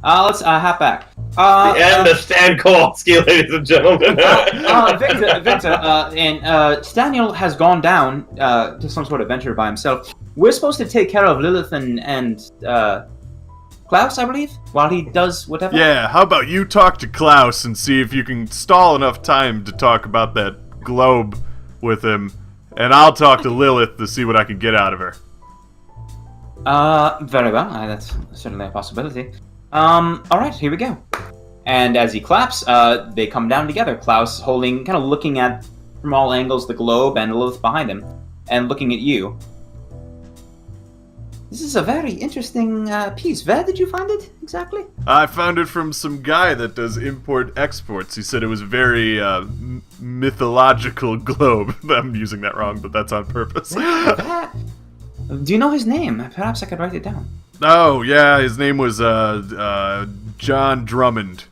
Let's hop back. The end of Stan Kowalski, ladies and gentlemen. Victor, and Daniel has gone down to some sort of venture by himself. We're supposed to take care of Lilith and Klaus, I believe, while he does whatever. Yeah, how about you talk to Klaus and see if you can stall enough time to talk about that globe with him, and I'll talk to Lilith to see what I can get out of her. Very well. That's certainly a possibility. Alright, here we go. And as he claps, they come down together. Klaus holding, kind of looking at, from all angles, the globe, and Lilith behind him, and looking at you. This is a very interesting piece. Where did you find it, exactly? I found it from some guy that does import-exports. He said it was a very, mythological globe. I'm using that wrong, but that's on purpose. Do you know his name? Perhaps I could write it down. Oh, yeah, his name was, John Drummond.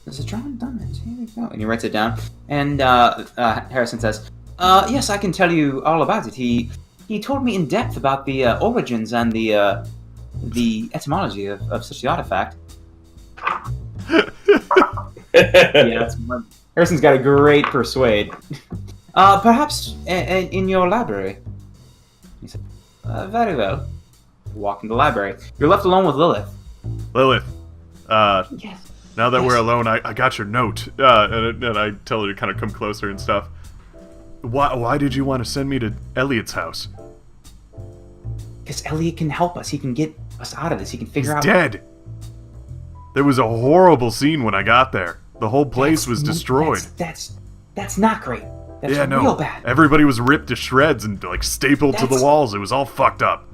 This is John Drummond. Here we go. And he writes it down. And, Harrison says, yes, I can tell you all about it. He told me in depth about the origins and the etymology of such the artifact. Yeah, Harrison's got a great persuade. Perhaps in your library. He said, very well. Walk in the library. You're left alone with Lilith. Lilith, yes. Now that we're alone, I got your note, and I tell her to kind of come closer and stuff. Why did you want to send me to Elliot's house? Because Elliot can help us. He can get us out of this. He can figure out... He's dead. There was a horrible scene when I got there. The whole place was destroyed. That's not great. That's real bad. Everybody was ripped to shreds and like stapled to the walls. It was all fucked up.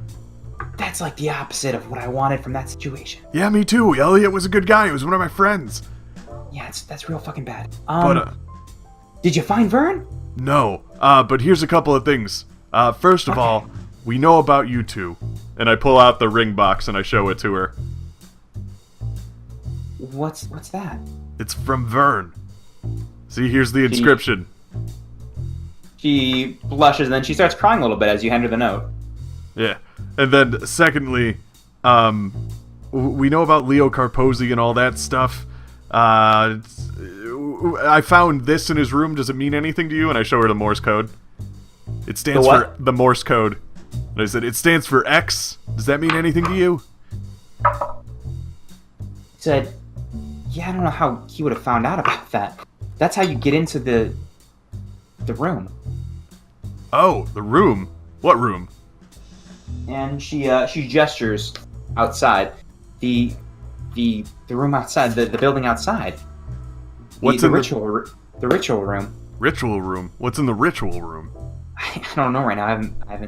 That's like the opposite of what I wanted from that situation. Yeah, me too. Elliot was a good guy. He was one of my friends. Yeah, that's real fucking bad. But did you find Vern? No. But here's a couple of things. First of all, we know about you two. And I pull out the ring box and I show it to her. What's that? It's from Vern. See, here's the inscription. She blushes and then she starts crying a little bit as you hand her the note. Yeah. And then, secondly, we know about Leo Carposi and all that stuff. I found this in his room. Does it mean anything to you? And I show her the Morse code. It stands for the Morse code. And I said, it stands for X. Does that mean anything to you? He said, yeah, I don't know how he would have found out about that. That's how you get into the room. Oh, the room? What room? And she gestures outside. The room outside, the building outside. What's in the ritual room? Ritual room? What's in the ritual room? I don't know right now.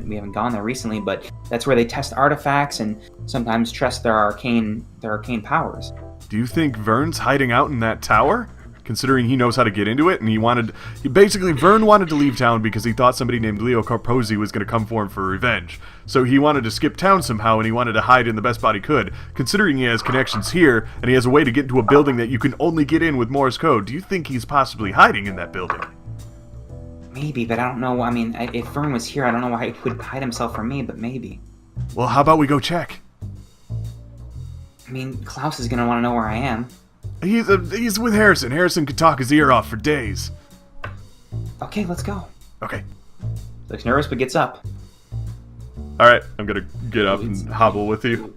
We haven't gone there recently, but that's where they test artifacts and sometimes test their arcane powers. Do you think Vern's hiding out in that tower? Considering he knows how to get into it, and Vern wanted to leave town because he thought somebody named Leo Carposi was going to come for him for revenge. So he wanted to skip town somehow, and he wanted to hide in the best spot he could. Considering he has connections here, and he has a way to get into a building that you can only get in with Morse code, do you think he's possibly hiding in that building? Maybe, but I don't know. I mean, if Vern was here, I don't know why he would hide himself from me, but maybe. Well, how about we go check? I mean, Klaus is going to want to know where I am. He's with Harrison. Harrison could talk his ear off for days. Okay, let's go. Okay. Looks nervous, but gets up. Alright, I'm gonna get up and hobble with you.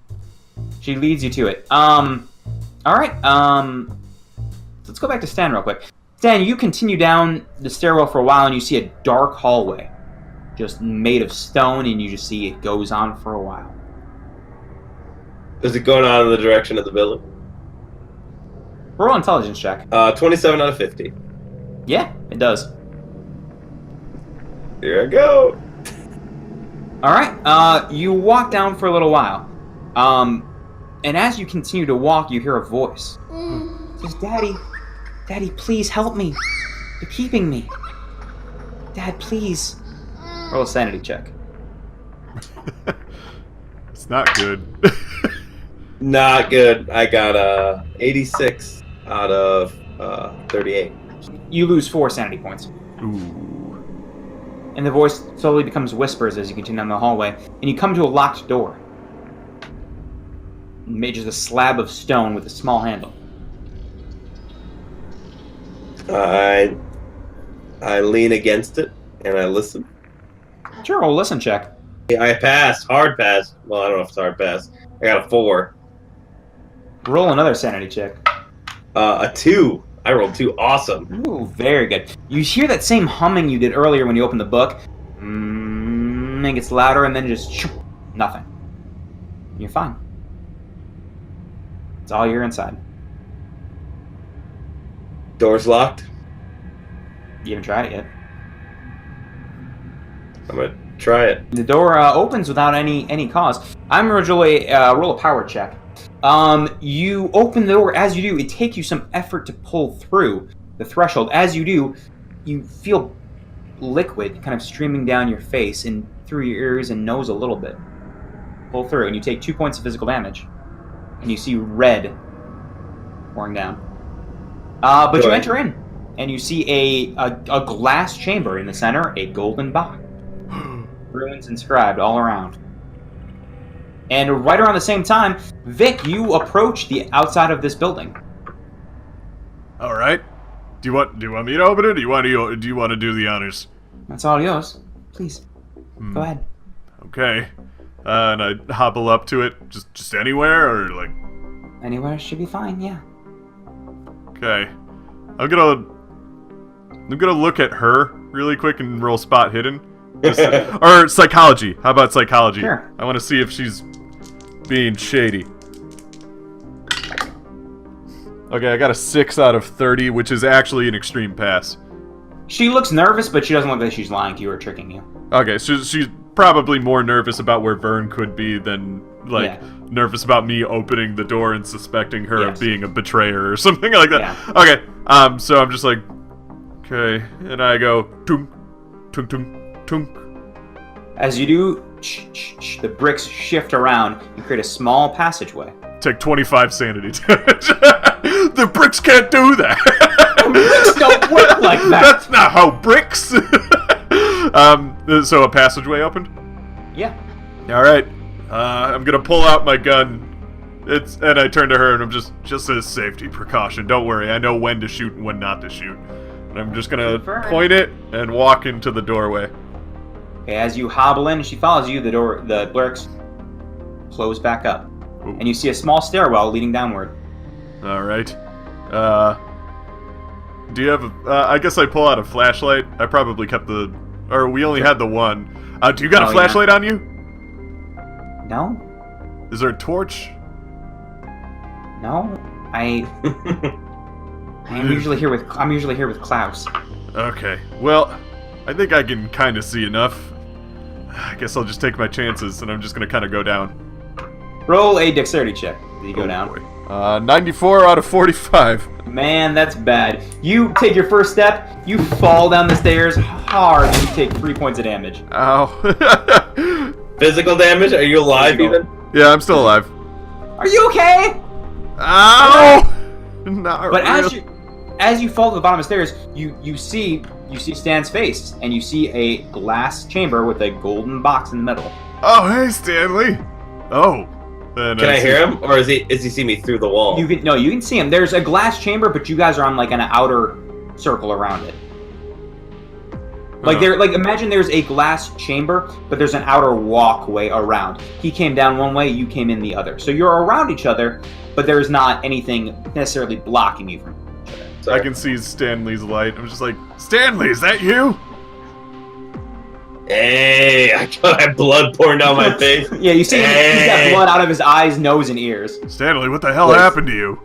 She leads you to it. Alright, let's go back to Stan real quick. Stan, you continue down the stairwell for a while and you see a dark hallway. Just made of stone, and you just see it goes on for a while. Is it going on in the direction of the building? Roll intelligence check. 27 out of 50. Yeah, it does. Here I go. Alright, you walk down for a little while. And as you continue to walk, you hear a voice. It says, Daddy, please help me. You're keeping me. Dad, please. Roll a sanity check. It's not good. Not good. I got 86 out of 38. You lose 4 sanity points. Ooh. And the voice slowly becomes whispers as you continue down the hallway, and you come to a locked door. Just a slab of stone with a small handle. I lean against it and I listen. Sure, roll a listen check. Yeah, I passed. Hard pass. Well, I don't know if it's hard pass. I got a 4. Roll another sanity check. A 2. I rolled 2. Awesome. Ooh, very good. You hear that same humming you did earlier when you opened the book. It gets louder and then just nothing. You're fine. It's all you're inside. Door's locked. You haven't tried it yet. I'm gonna try it. The door opens without any cause. I'm going to roll a power check. You open the door. As you do, it takes you some effort to pull through the threshold. As you do, you feel liquid kind of streaming down your face and through your ears and nose a little bit. Pull through, and you take 2 points of physical damage. And you see red pouring down. But you enter in, and you see a glass chamber in the center, a golden box. Runes inscribed all around. And right around the same time, Vic, you approach the outside of this building. All right. Do you want me to open it? Or do you want to do the honors? That's all yours. Please, go ahead. Okay. And I hobble up to it, just anywhere, or like. Anywhere should be fine. Yeah. Okay. I'm gonna look at her really quick and roll spot hidden. Or psychology. How about psychology? Sure. I want to see if she's being shady. Okay, I got a 6 out of 30, which is actually an extreme pass. She looks nervous, but she doesn't look like she's lying to you or tricking you. Okay, so she's probably more nervous about where Vern could be than, nervous about me opening the door and suspecting her of being a betrayer or something like that. Yeah. Okay, so I'm just like, okay, and I go, tunk, tunk, tunk, tunk. As you do, the bricks shift around and create a small passageway. Take 25 sanity damage. The bricks can't do that. Bricks don't work like that. That's not how bricks. So a passageway opened? Yeah. Alright. I'm gonna pull out my gun. And I turn to her and I'm just a safety precaution. Don't worry, I know when to shoot and when not to shoot. And I'm just gonna point it and walk into the doorway. Okay, as you hobble in and she follows you, the bricks close back up. Ooh. And you see a small stairwell leading downward. Alright. Do you have I guess I pull out a flashlight. I probably kept or we only had the one. Do you got a flashlight on you? No. Is there a torch? No. I'm usually here with Klaus. Okay. Well, I think I can kind of see enough. I guess I'll just take my chances and I'm just going to kind of go down. Roll a dexterity check as you go down. Boy. 94 out of 45. Man, that's bad. You take your first step, you fall down the stairs hard, and you take 3 points of damage. Ow. Physical damage? Are you alive even? Yeah, I'm still alive. Are you okay? Ow! Not But really. as you fall to the bottom of the stairs, you see Stan's face, and you see a glass chamber with a golden box in the middle. Oh, hey, Stanley. Oh. Can I hear him, or is he see me through the wall? You can see him. There's a glass chamber, but you guys are on like an outer circle around it. Imagine there's a glass chamber, but there's an outer walkway around. He came down one way, you came in the other. So you're around each other, but there's not anything necessarily blocking you from each other. Sorry. I can see Stanley's light. I'm just like, Stanley, is that you? Hey, I got blood pouring down my face. Yeah, you see he's got blood out of his eyes, nose, and ears. Stanley, what the hell happened to you?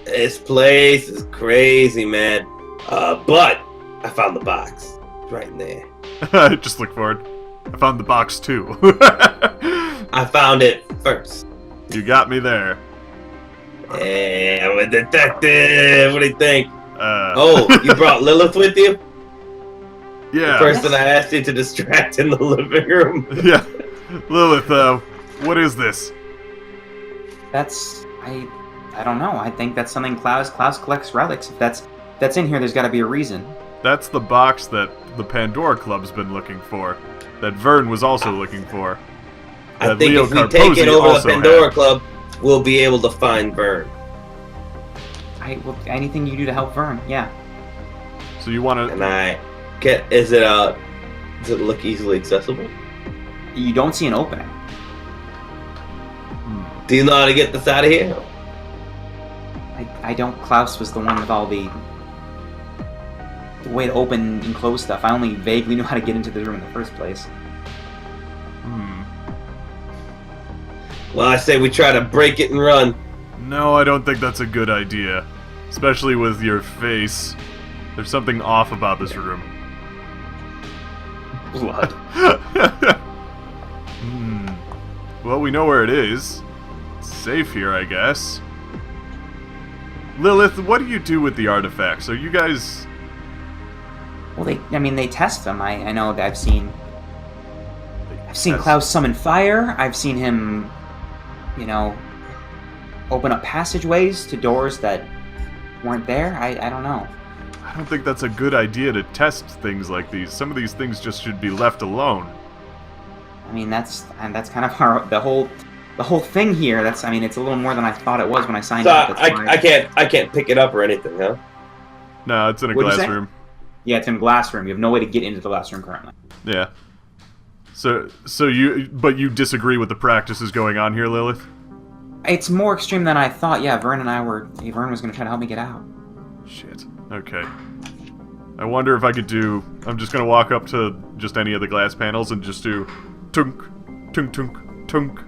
This place is crazy, man. But I found the box. It's right in there. Just look forward. I found the box too. I found it first. You got me there. Hey, I'm a detective. What do you think? Oh, you brought Lilith with you? Yeah. The person I asked you to distract in the living room. Yeah. Lilith, what is this? That's I don't know. I think that's something Klaus collects relics. If that's in here, there's got to be a reason. That's the box that the Pandora Club's been looking for. That Vern was also looking for. I think if we take it over the Pandora Club, we'll be able to find Vern. Well, anything you do to help Vern, yeah. So you want to? And does it look easily accessible? You don't see an opening. Do you know how to get this out of here? I don't. Klaus was the one with all the way to open and close stuff. I only vaguely knew how to get into the room in the first place. Well, I say we try to break it and run. No, I don't think that's a good idea. Especially with your face. There's something off about this room. Blood. Well, we know where it is. It's safe here, I guess. Lilith, what do you do with the artifacts? Are you guys... Well, they test them. I know that I've seen That's- Klaus summon fire. I've seen him, open up passageways to doors that weren't there. I don't know. I don't think that's a good idea to test things like these. Some of these things just should be left alone. I mean, that's kind of the whole thing here. It's a little more than I thought it was when I signed So up. That's why- I can't pick it up or anything, huh? No, it's in a What'd you glass say? room. Yeah, it's in a glass room. You have no way to get into the glass room currently. Yeah. So you disagree with the practices going on here, Lilith? It's more extreme than I thought. Yeah, Vern was going to try to help me get out. Shit. Okay. I wonder if I could do... I'm just gonna walk up to just any of the glass panels and just do... Tunk, tunk, tunk, tunk.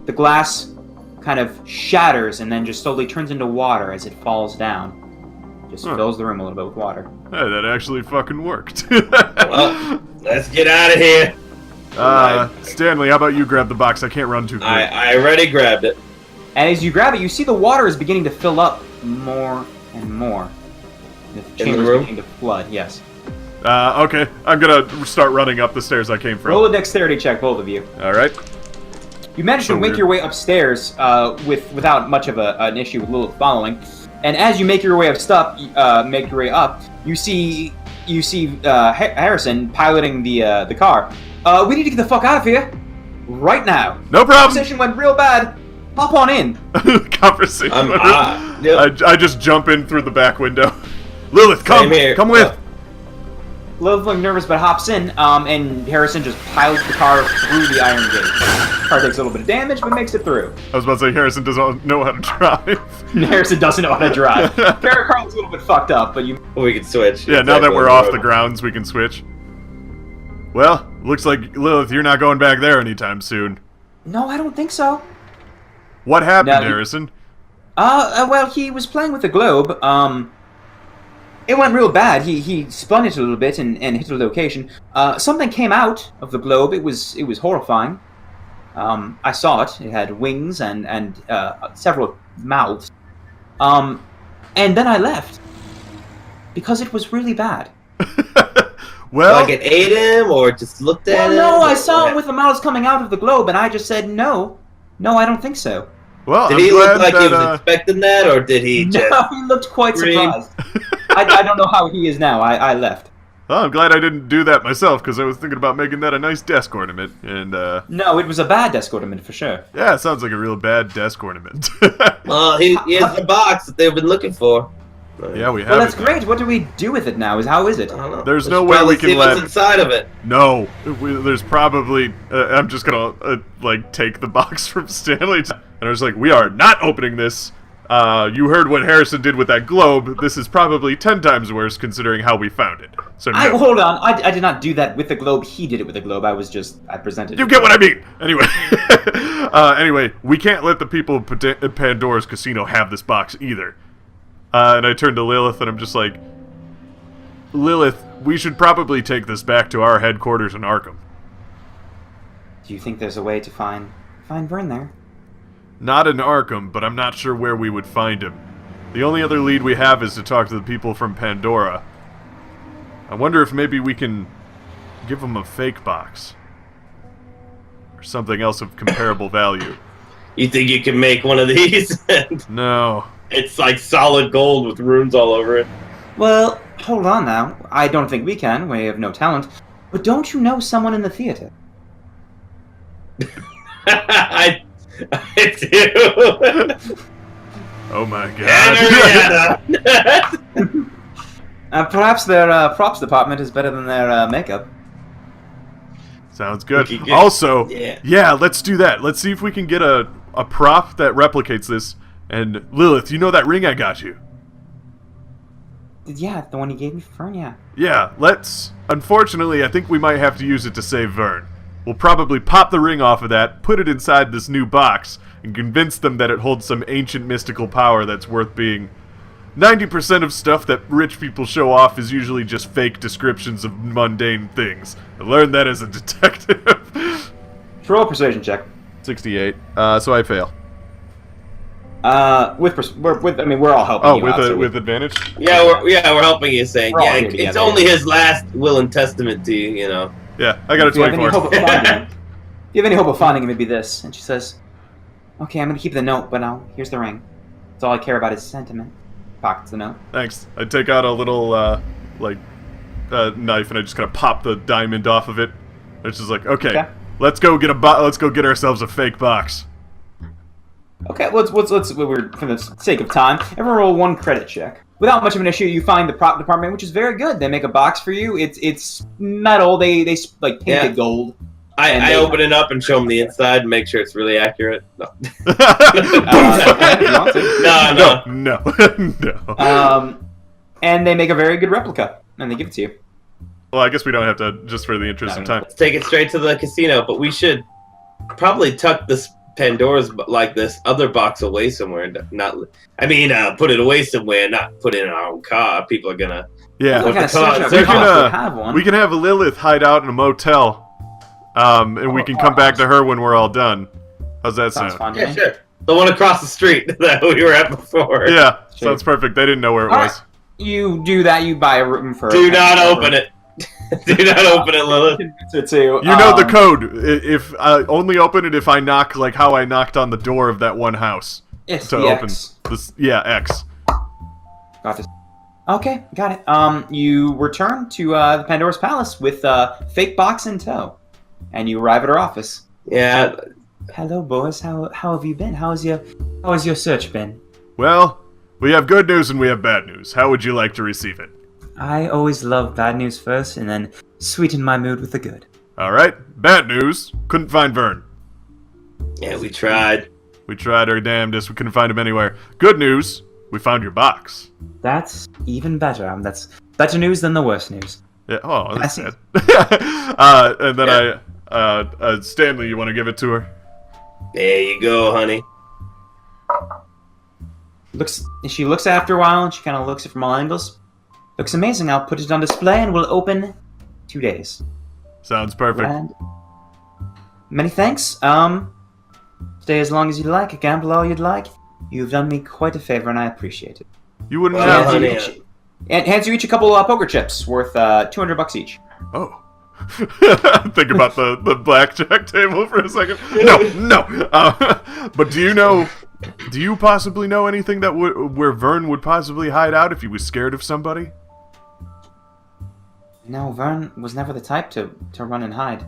The glass kind of shatters and then just slowly turns into water as it falls down. Just fills the room a little bit with water. Hey, that actually fucking worked. Well, let's get out of here. Stanley, how about you grab the box? I can't run too quick. I already grabbed it. And as you grab it, you see the water is beginning to fill up more and more. The chamber is beginning to flood, yes. Okay. I'm gonna start running up the stairs I came from. Roll a dexterity check, both of you. Alright. You managed to make your way upstairs without much of an issue with Lilith following. And as you make your way up, you see Harrison piloting the car. We need to get the fuck out of here right now. No problem. Conversation went real bad. Hop on in. Conversation. Yep. I just jump in through the back window. Lilith, come with. Lilith looking nervous but hops in, and Harrison just pilots the car through the iron gate. Car takes a little bit of damage, but makes it through. I was about to say Harrison doesn't know how to drive. Harrison doesn't know how to drive. Carl's a little bit fucked up, but you... We can switch. Yeah, now that we're off the grounds, we can switch. Well, looks like, Lilith, you're not going back there anytime soon. No, I don't think so. What happened, No, Harrison? Well, he was playing with the globe. It went real bad. He spun it a little bit and hit a location. Something came out of the globe. It was horrifying. I saw it. It had wings and several mouths. And then I left because it was really bad. Well, like it ate him or just looked at him? No, I saw it with the mouths coming out of the globe, and I just said no. No, I don't think so. well, Did I'm he look glad like that, he was expecting that, or did he just... No, he looked quite scream? surprised. I don't know how he is now. I left. Well, I'm glad I didn't do that myself, because I was thinking about making that a nice desk ornament, and, No, it was a bad desk ornament for sure. yeah, it sounds like a real bad desk ornament. Well, he has the box that they've been looking for. Yeah, we have Well, that's it. great. What do we do with it now? How is it? I don't know. There's We no should way probably we can see let- what's inside of it. No, there's probably. I'm just gonna take the box from Stanley, and I was like, "We are not opening this." You heard what Harrison did with that globe. This is probably 10 times worse, considering how we found it. So no. Hold on. I did not do that with the globe. He did it with the globe. I presented. You get what I mean. Anyway, anyway, we can't let the people of Pandora's casino have this box either. And I turned to Lilith, and I'm just like, Lilith, we should probably take this back to our headquarters in Arkham. Do you think there's a way to find Vern there? Not in Arkham, but I'm not sure where we would find him. The only other lead we have is to talk to the people from Pandora. I wonder if maybe we can give them a fake box. Or something else of comparable value. You think you can make one of these? No. It's like solid gold with runes all over it. Well, hold on now. I don't think we can. We have no talent. But don't you know someone in the theater? I do. Oh my god. Henrietta. Perhaps their props department is better than their makeup. Sounds good. We could Also, yeah. let's do that. Let's see if we can get a prop that replicates this. And Lilith, you know that ring I got you? Yeah, the one you gave me for Fern, yeah. Yeah, let's... Unfortunately, I think we might have to use it to save Vern. We'll probably pop the ring off of that, put it inside this new box, and convince them that it holds some ancient mystical power that's worth being... 90% of stuff that rich people show off is usually just fake descriptions of mundane things. I learned that as a detective. Roll a persuasion check. 68. So I fail. We're all helping you out. With advantage? Yeah, we're helping you, saying, We're all yeah, here it's together, only yeah. his last will and testament to you, you know. Yeah, I got a If you have any 24. hope of finding him, if you have any hope of finding him, it'd be this. And she says, "Okay, I'm gonna keep the note, but now here's the ring. That's all I care about is sentiment." Pockets the note. Thanks. I take out a little, knife and I just kind of pop the diamond off of it. It's just like, okay. Let's go get ourselves a fake box. Okay, let's for the sake of time, everyone roll one credit check. Without much of an issue, you find the prop department, which is very good. They make a box for you. It's metal. They like paint it gold. I open it up and show them the inside and make sure it's really accurate. No. No. And they make a very good replica, and they give it to you. Well, I guess we don't have to, just for the interest of time. Let's take it straight to the casino, but we should probably tuck this Pandora's like this other box away somewhere. Put it away somewhere, not put it in our own car. People are gonna. Yeah, we can have Lilith hide out in a motel, and we can come back to her when we're all done. How's that sound? Fun, yeah, sure. The one across the street that we were at before. Yeah, sounds perfect. They didn't know where it was. You do that. You buy a room for. Do not open it. Do not open it, Lilith. You know the code. If only open it if I knock like how I knocked on the door of that one house. Yes, to open this. Yeah, X. Got this. Okay, got it. You return to the Pandora's Palace with a fake box in tow, and you arrive at her office. Yeah. Hello, boys. How have you been? How has your search been? Well, we have good news and we have bad news. How would you like to receive it? I always love bad news first, and then sweeten my mood with the good. All right. Bad news. Couldn't find Vern. Yeah, we tried. We tried our damnedest. We couldn't find him anywhere. Good news. We found your box. That's even better. That's better news than the worst news. Yeah. Oh, that's sad. And then Stanley, you want to give it to her? There you go, honey. She looks after a while, and she kind of looks it from all angles. Looks amazing. I'll put it on display, and we'll open 2 days. Sounds perfect. And many thanks. Stay as long as you'd like. Gamble all you'd like. You've done me quite a favor, and I appreciate it. You wouldn't And hands you each a couple poker chips worth $200 each. Oh. Think about the blackjack table for a second. No. But do you possibly know anything that where Vern would possibly hide out if he was scared of somebody? No, Vern was never the type to run and hide.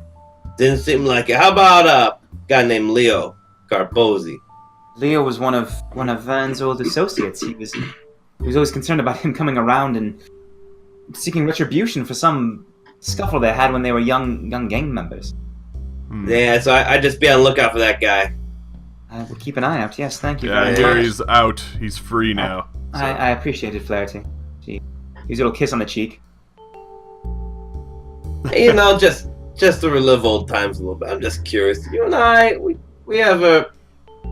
Didn't seem like it. How about a guy named Leo Carposi? Leo was one of Vern's old associates. He was always concerned about him coming around and seeking retribution for some scuffle they had when they were young gang members. Yeah, so I'd just be on the lookout for that guy. We'll keep an eye out. Yes, thank you very much. much. He's out. He's free now. So. I appreciated Flaherty. He's a little kiss on the cheek. You know, just to relive old times a little bit. I'm just curious. You and I, we have a,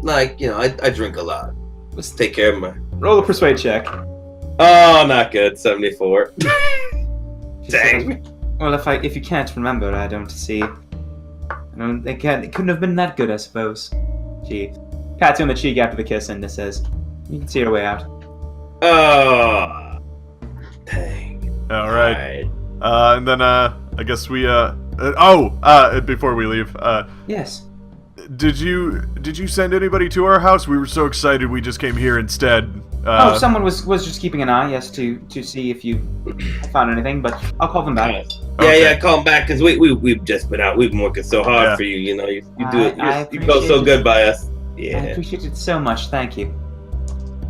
I drink a lot. Let's take care of my... Roll a persuade check. Oh, not good. 74. Dang. Well, if you can't remember, I don't see... It couldn't have been that good, I suppose. She pats you on the cheek after the kiss and says, "You can see your way out." Oh, dang. All right. And then I guess we before we leave. Yes. Did you send anybody to our house? We were so excited we just came here instead. Someone was just keeping an eye, yes, to see if you found anything, but I'll call them back. Yeah, call them back, because we've just been out. We've been working so hard for you, you know. You do it. You go so good by us. Yeah. I appreciate it so much. Thank you.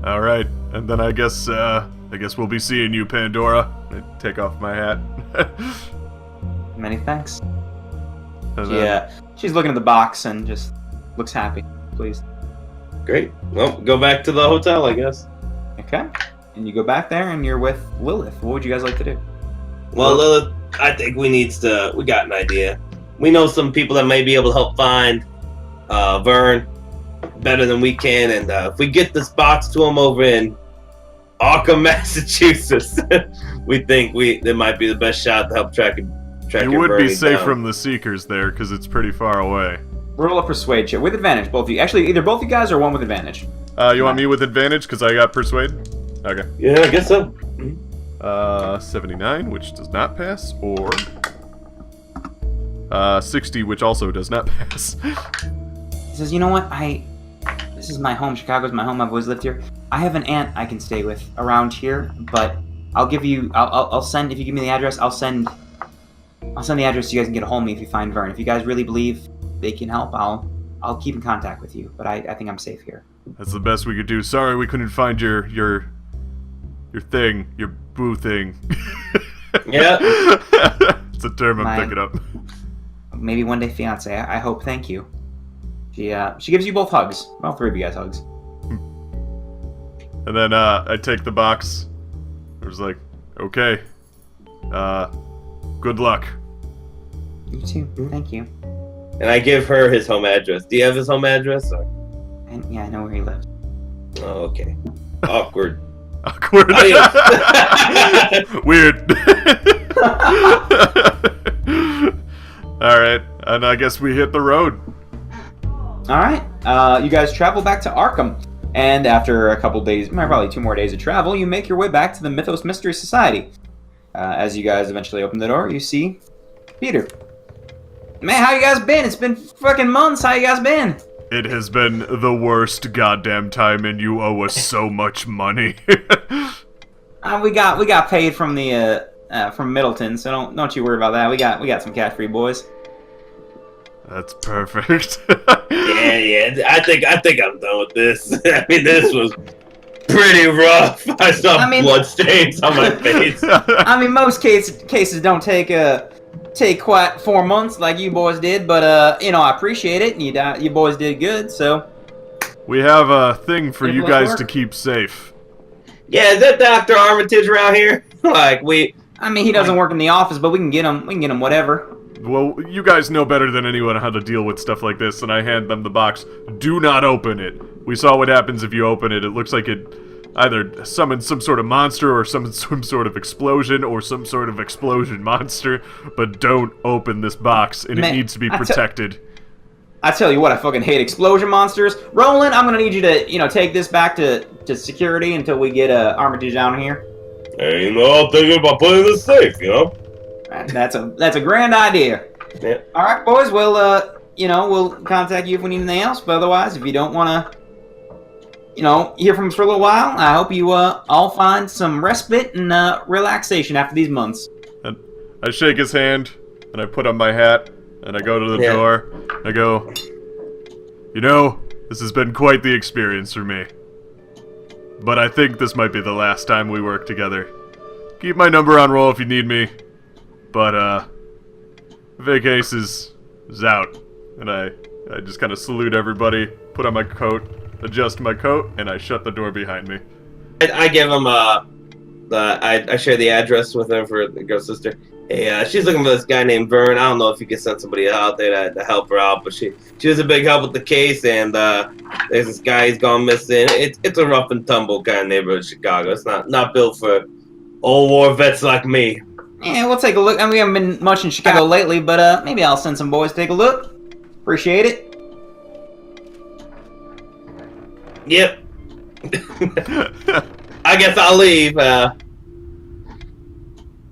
All right, and then I guess we'll be seeing you, Pandora. I take off my hat. Many thanks. And She's looking at the box and just looks happy. Pleased. Great. Well, go back to the hotel, I guess. Okay. And you go back there and you're with Lilith. What would you guys like to do? Well, Lilith, I think we got an idea. We know some people that may be able to help find Vern better than we can, and if we get this box to him over in Arkham, Massachusetts, we think that might be the best shot to help track you would be Bernie safe down. from the Seekers there, because it's pretty far away. Roll a persuade check with advantage, both of you. Actually, either both you guys or one with advantage. You want me with advantage, because I got persuade? Okay. Yeah, I guess so. 79, which does not pass, or 60, which also does not pass. He says, "You know what? This is my home. Chicago's my home. I've always lived here. I have an aunt I can stay with around here, but I'll send, if you give me the address, I'll send the address so you guys can get a hold of me if you find Vern. If you guys really believe they can help, I'll keep in contact with you, but I think I'm safe here." That's the best we could do. Sorry we couldn't find your thing, your boo thing. Yeah. It's a term I'm picking up. Maybe one day fiance. I hope. Thank you. She gives you both hugs. All three of you guys hugs. And then I take the box. I was like, okay. Good luck. You too. Thank you. And I give her his home address. Do you have his home address? Or? And yeah, I know where he lives. Oh, okay. Awkward. Awkward. Weird. Alright, and I guess we hit the road. Alright, you guys travel back to Arkham. And after a couple days, probably 2 more days of travel, you make your way back to the Mythos Mystery Society. As you guys eventually open the door, you see Peter. Man, how you guys been? It's been fucking months. How you guys been? It has been the worst goddamn time, and you owe us so much money. We got paid from the from Middleton, so don't you worry about that. We got some cash for you boys. That's perfect. Yeah. I think I'm done with this. I mean, this was pretty rough. I saw blood stains on my face. I mean, most cases don't take quite 4 months like you boys did, but I appreciate it. And you boys did good, so we have a thing for you guys to keep safe. Yeah, is that Dr. Armitage around here? He doesn't work in the office, but we can get him. We can get him whatever. Well, you guys know better than anyone how to deal with stuff like this, and I hand them the box. Do not open it. We saw what happens if you open it. It looks like it either summons some sort of monster or some sort of explosion or some sort of explosion monster, but don't open this box, and it needs to be protected. I tell you what, I fucking hate explosion monsters. Roland, I'm gonna need you to, take this back to security until we get Armitage down here. Hey, I'm thinking about putting it in the safe, That's a grand idea. Yeah. All right, boys. We'll we'll contact you if we need anything else. But otherwise, if you don't want to, hear from us for a little while, I hope you all find some respite and relaxation after these months. And I shake his hand, and I put on my hat, and I go to the door. I go, this has been quite the experience for me. But I think this might be the last time we work together. Keep my number on roll if you need me. But, Vacase is out. And I just kind of salute everybody, put on my coat, adjust my coat, and I shut the door behind me. I give him, I share the address with him for the girl's sister. Hey, she's looking for this guy named Vern. I don't know if you can send somebody out there to help her out, but she was a big help with the case, and there's this guy, he's gone missing. It's a rough and tumble kind of neighborhood in Chicago. It's not built for old war vets like me. Yeah, we'll take a look. We haven't been much in Chicago lately, but maybe I'll send some boys to take a look. Appreciate it. Yep. I guess I'll leave.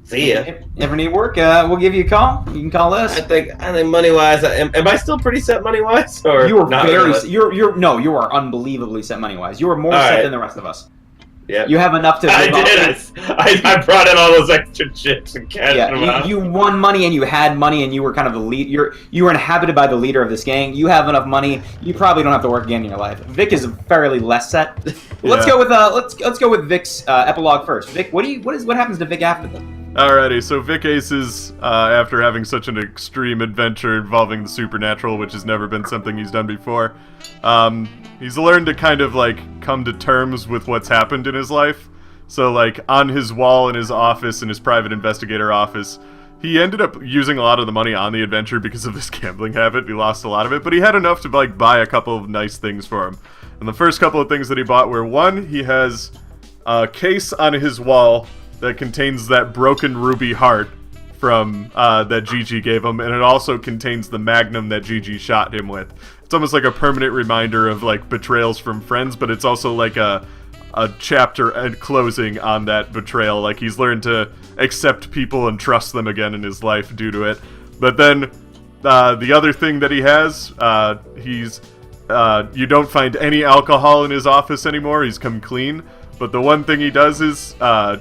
See ya. If ever need work, we'll give you a call. You can call us. I think money wise, am I still pretty set money wise, or you are not very really? you are unbelievably set money wise. You are more set than the rest of us. Yeah. You have enough to. I did. I brought in all those extra chips and cashed them out. You won money and you had money and you were kind of the lead. You were inhabited by the leader of this gang. You have enough money. You probably don't have to work again in your life. Vic is fairly less set. Let's go with let's go with Vic's epilogue first. Vic, what happens to Vic after this? Alrighty, so Vic aces, after having such an extreme adventure involving the supernatural, which has never been something he's done before, he's learned to kind of, like, come to terms with what's happened in his life. So, like, on his wall in his office, in his private investigator office, he ended up using a lot of the money on the adventure because of his gambling habit. He lost a lot of it, but he had enough to, like, buy a couple of nice things for him. And the first couple of things that he bought were, one, he has a case on his wall that contains that broken ruby heart from that Gigi gave him, and it also contains the magnum that Gigi shot him with. It's almost like a permanent reminder of, like, betrayals from friends, but it's also like a chapter and closing on that betrayal. Like, he's learned to accept people and trust them again in his life due to it. But then the other thing that he has, you don't find any alcohol in his office anymore. He's come clean. But the one thing he does is,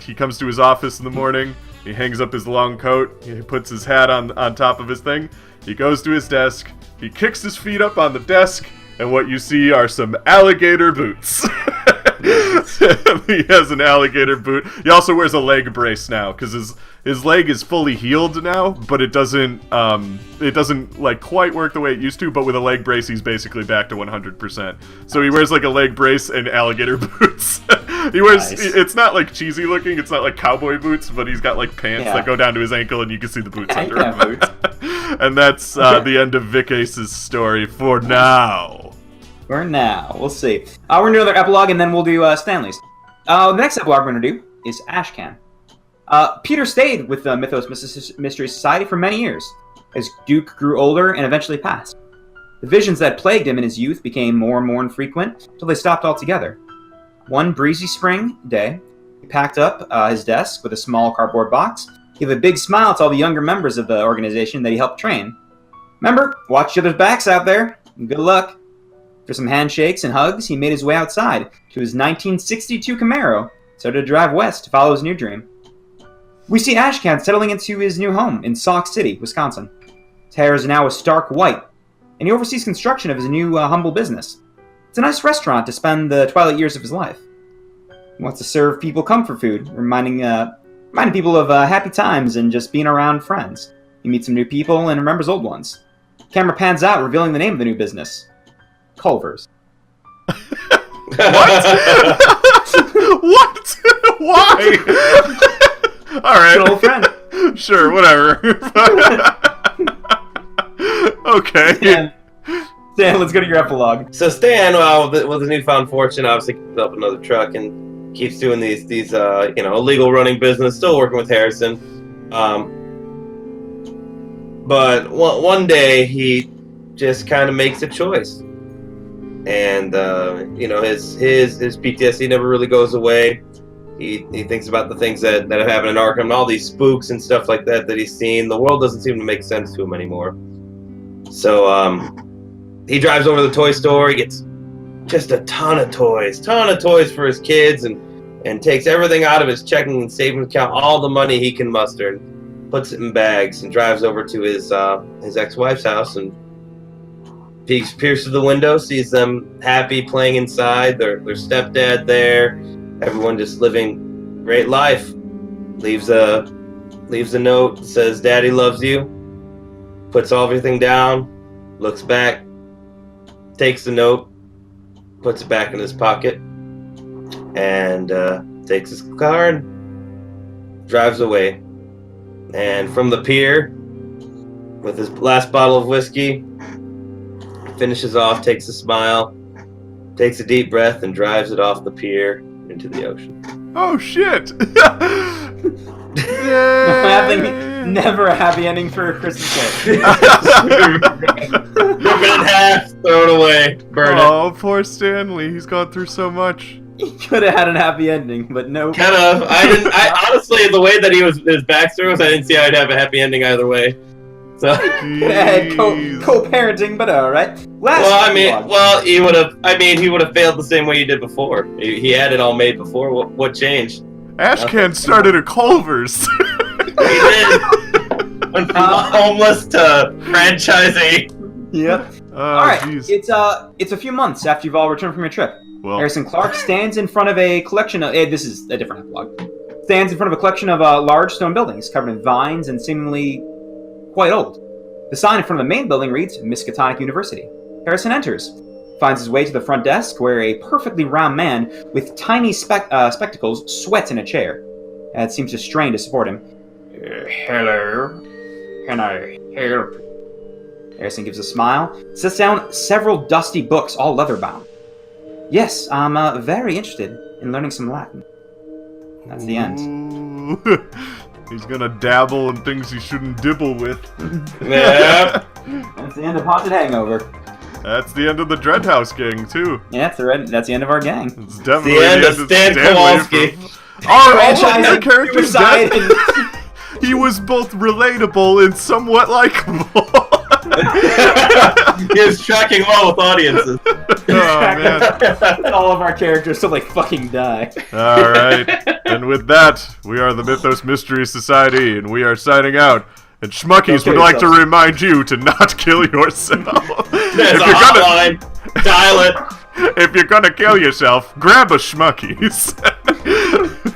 he comes to his office in the morning, he hangs up his long coat, he puts his hat on top of his thing, he goes to his desk, he kicks his feet up on the desk, and what you see are some alligator boots. He has an alligator boot. He also wears a leg brace now, because his leg is fully healed now, but it doesn't like quite work the way it used to, but with a leg brace he's basically back to 100%. So he wears like a leg brace and alligator boots. He wears, nice. It's not like cheesy looking, it's not like cowboy boots, but he's got like pants that go down to his ankle and you can see the boots under him. And that's the end of Vic Ace's story for now. For now. We'll see. We're going to do another epilogue, and then we'll do Stanley's. The next epilogue we're going to do is Ashcan. Peter stayed with the Mythos Mystery Society for many years, as Duke grew older and eventually passed. The visions that plagued him in his youth became more and more infrequent, until they stopped altogether. One breezy spring day, he packed up his desk with a small cardboard box. He gave a big smile to all the younger members of the organization that he helped train. Remember, watch each other's backs out there, and good luck. After some handshakes and hugs, he made his way outside to his 1962 Camaro, started to drive west to follow his new dream. We see Ashcan settling into his new home in Sauk City, Wisconsin. His hair is now a stark white, and he oversees construction of his new humble business. It's a nice restaurant to spend the twilight years of his life. He wants to serve people comfort food, reminding people of happy times and just being around friends. He meets some new people and remembers old ones. The camera pans out, revealing the name of the new business. Culver's. What? What? Why? All right. Good old friend. Sure, whatever. Okay. Stan, let's go to your epilogue. So Stan, with his newfound fortune, obviously picks up another truck and keeps doing these illegal running business, still working with Harrison. But one day he just kind of makes a choice. And his PTSD never really goes away. He thinks about the things that have happened in Arkham, and all these spooks and stuff like that he's seen. The world doesn't seem to make sense to him anymore. So he drives over to the toy store. He gets just a ton of toys for his kids, and takes everything out of his checking and savings account, all the money he can muster, and puts it in bags, and drives over to his ex-wife's house, and peers through the window, sees them happy playing inside, their stepdad there, everyone just living great life. Leaves a note that says, "Daddy loves you." Puts everything down, looks back, takes the note, puts it back in his pocket, and takes his car and drives away. And from the pier, with his last bottle of whiskey, finishes off, takes a smile, takes a deep breath, and drives it off the pier into the ocean. Oh shit! Never a happy ending for a Christmas Day. Rip it in half, throw it away, burn it. Oh, poor Stanley. He's gone through so much. He could have had a happy ending, but no. Kind of. I honestly, the way that his backstory was, I didn't see how he'd have a happy ending either way. So. Co-parenting, but all right. He would have failed the same way you did before. He had it all made before. What changed? Ashcan started a Culver's. He did. Went from homeless to franchisee. Yep. All right. Geez. It's a few months after you've all returned from your trip. Well, Harrison Clark stands in front of a collection of. This is a different epilogue. Stands in front of a collection of large stone buildings covered in vines and seemingly quite old. The sign in front of the main building reads Miskatonic University. Harrison enters, finds his way to the front desk where a perfectly round man with tiny spectacles sweats in a chair. It seems to strain to support him. Hello. Can I help? Harrison gives a smile, sets down several dusty books, all leather-bound. Yes, I'm very interested in learning some Latin. That's the end. Ooh. He's gonna dabble in things he shouldn't dibble with. Yeah. That's the end of Haunted Hangover. That's the end of the Dreadhouse gang, too. Yeah, that's the end of our gang. It's definitely the end of Stan Kowalski. All Franchise the characters suicide dead. He was both relatable and somewhat likable. He was tracking well with audiences. Oh, man. All of our characters till they fucking die. All right. And with that, we are the Mythos Mystery Society, and we are signing out. And Schmuckies would like to remind you to not kill yourself. There's a hotline. Dial it. If you're gonna kill yourself, grab a Schmuckies.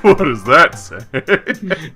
What does that say?